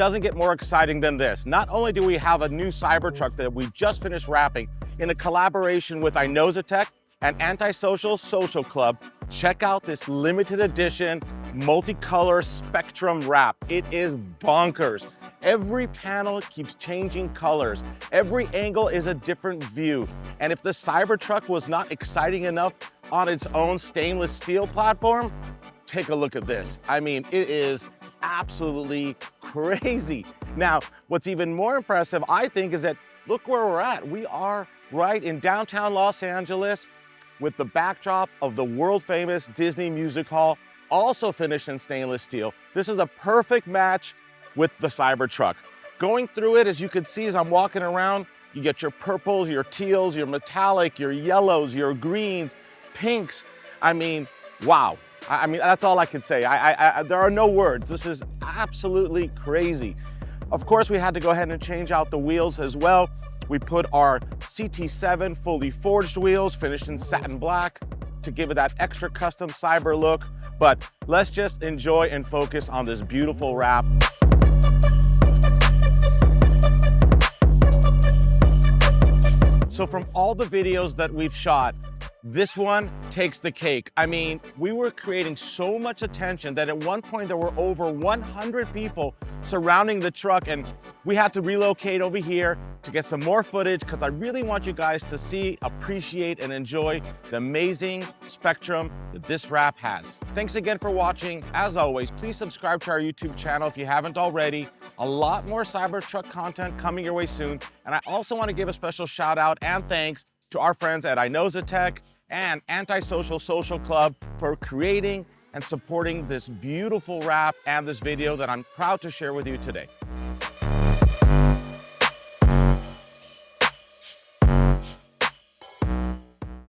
doesn't get more exciting than this. Not only do we have a new Cybertruck that we just finished wrapping in a collaboration with Inozetek and Antisocial Social Club, check out this limited edition multicolor spectrum wrap. It is bonkers. Every panel keeps changing colors. Every angle is a different view. And if the Cybertruck was not exciting enough on its own stainless steel platform, take a look at this. I mean, it is absolutely crazy. Now, what's even more impressive, I think, is that look where we're at. We are right in downtown Los Angeles with the backdrop of the world famous Disney Music Hall, also finished in stainless steel. This is a perfect match with the Cybertruck. Going through it, as you can see as I'm walking around, you get your purples, your teals, your metallic, your yellows, your greens, pinks. I mean, wow. I mean, that's all I can say. There are no words. This is absolutely crazy. Of course, we had to go ahead and change out the wheels as well. We put our CT7 fully forged wheels, finished in satin black, to give it that extra custom cyber look. But let's just enjoy and focus on this beautiful wrap. So from all the videos that we've shot, this one takes the cake. I mean, we were creating so much attention that at one point there were over 100 people surrounding the truck, and we had to relocate over here to get some more footage because I really want you guys to see, appreciate, and enjoy the amazing spectrum that this wrap has. Thanks again for watching. As always, please subscribe to our YouTube channel if you haven't already. A lot more Cybertruck content coming your way soon. And I also want to give a special shout out and thanks to our friends at Inozetek and Antisocial Social Club for creating and supporting this beautiful wrap and this video that I'm proud to share with you today.